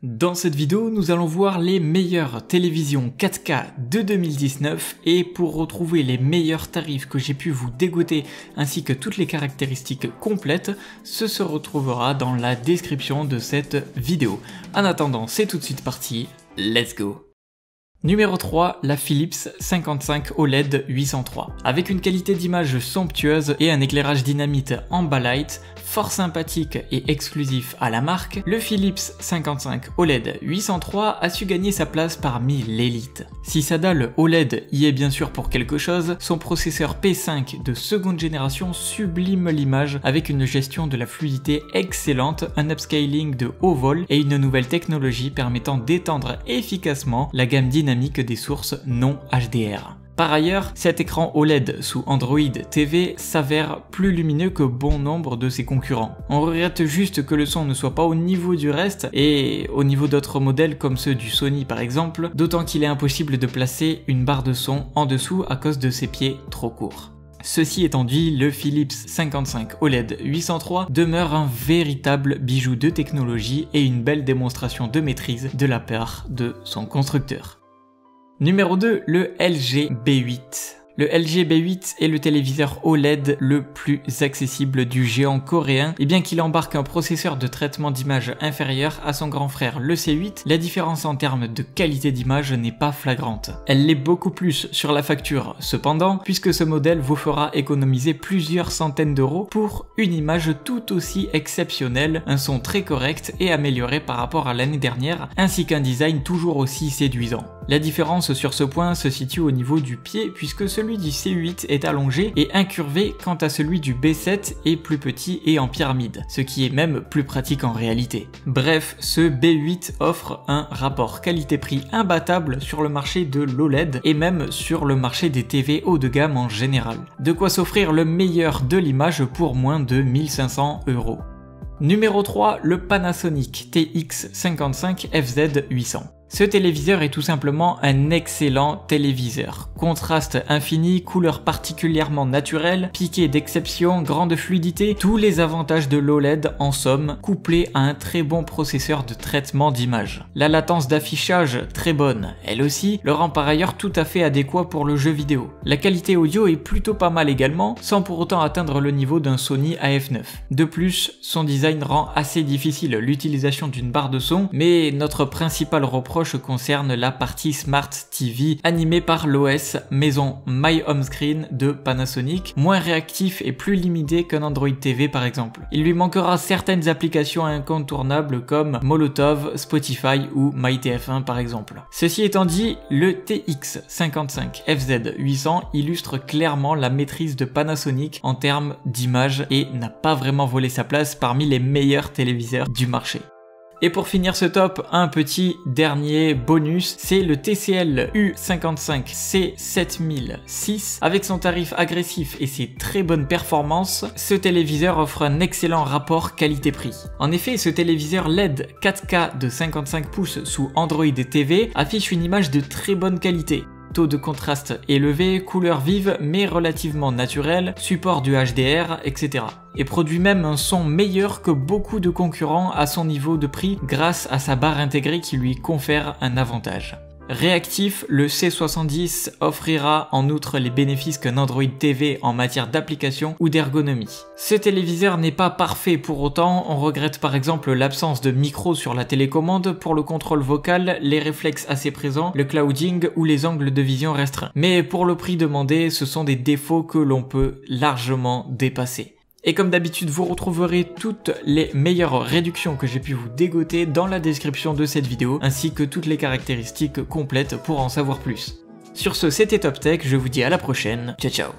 Dans cette vidéo, nous allons voir les meilleures télévisions 4K de 2019 et pour retrouver les meilleurs tarifs que j'ai pu vous dégoter ainsi que toutes les caractéristiques complètes, ce se retrouvera dans la description de cette vidéo. En attendant, c'est tout de suite parti, let's go! Numéro 3, la Philips 55 OLED 803. Avec une qualité d'image somptueuse et un éclairage dynamite Ambalight, fort sympathique et exclusif à la marque, le Philips 55 OLED 803 a su gagner sa place parmi l'élite. Si sa dalle OLED y est bien sûr pour quelque chose, son processeur P5 de seconde génération sublime l'image avec une gestion de la fluidité excellente, un upscaling de haut vol et une nouvelle technologie permettant d'étendre efficacement la gamme dynamique des sources non HDR. Par ailleurs, cet écran OLED sous Android TV s'avère plus lumineux que bon nombre de ses concurrents. On regrette juste que le son ne soit pas au niveau du reste et au niveau d'autres modèles comme ceux du Sony par exemple, d'autant qu'il est impossible de placer une barre de son en dessous à cause de ses pieds trop courts. Ceci étant dit, le Philips 55 OLED 803 demeure un véritable bijou de technologie et une belle démonstration de maîtrise de la part de son constructeur. Numéro 2, le LG B8. Le LG B8 est le téléviseur OLED le plus accessible du géant coréen et bien qu'il embarque un processeur de traitement d'image inférieur à son grand frère le C8, la différence en termes de qualité d'image n'est pas flagrante. Elle l'est beaucoup plus sur la facture cependant, puisque ce modèle vous fera économiser plusieurs centaines d'euros pour une image tout aussi exceptionnelle, un son très correct et amélioré par rapport à l'année dernière, ainsi qu'un design toujours aussi séduisant. La différence sur ce point se situe au niveau du pied puisque celui du C8 est allongé et incurvé quant à celui du B7 est plus petit et en pyramide, ce qui est même plus pratique en réalité. Bref, ce B8 offre un rapport qualité-prix imbattable sur le marché de l'OLED et même sur le marché des TV haut de gamme en général. De quoi s'offrir le meilleur de l'image pour moins de 1500 €. Numéro 3, le Panasonic TX55 FZ800. Ce téléviseur est tout simplement un excellent téléviseur. Contraste infini, couleur particulièrement naturelle, piqué d'exception, grande fluidité, tous les avantages de l'OLED en somme, couplés à un très bon processeur de traitement d'image. La latence d'affichage, très bonne, elle aussi, le rend par ailleurs tout à fait adéquat pour le jeu vidéo. La qualité audio est plutôt pas mal également, sans pour autant atteindre le niveau d'un Sony AF9. De plus, son design rend assez difficile l'utilisation d'une barre de son, mais notre principal reproche concerne la partie Smart TV animée par l'OS maison My Home Screen de Panasonic, moins réactif et plus limité qu'un Android TV par exemple. Il lui manquera certaines applications incontournables comme Molotov, Spotify ou MyTF1 par exemple. Ceci étant dit, le TX55 FZ800 illustre clairement la maîtrise de Panasonic en termes d'image et n'a pas vraiment volé sa place parmi les meilleurs téléviseurs du marché. Et pour finir ce top, un petit dernier bonus, c'est le TCL U55 C7006. Avec son tarif agressif et ses très bonnes performances, ce téléviseur offre un excellent rapport qualité-prix. En effet, ce téléviseur LED 4K de 55 pouces sous Android TV affiche une image de très bonne qualité. Taux de contraste élevé, couleur vive mais relativement naturelle, support du HDR, etc. Et produit même un son meilleur que beaucoup de concurrents à son niveau de prix grâce à sa barre intégrée qui lui confère un avantage. Réactif, le C70 offrira en outre les bénéfices qu'un Android TV en matière d'application ou d'ergonomie. Ce téléviseur n'est pas parfait pour autant, on regrette par exemple l'absence de micro sur la télécommande pour le contrôle vocal, les réflexes assez présents, le clouding ou les angles de vision restreints. Mais pour le prix demandé, ce sont des défauts que l'on peut largement dépasser. Et comme d'habitude, vous retrouverez toutes les meilleures réductions que j'ai pu vous dégoter dans la description de cette vidéo, ainsi que toutes les caractéristiques complètes pour en savoir plus. Sur ce, c'était Top Tech, je vous dis à la prochaine, ciao ciao.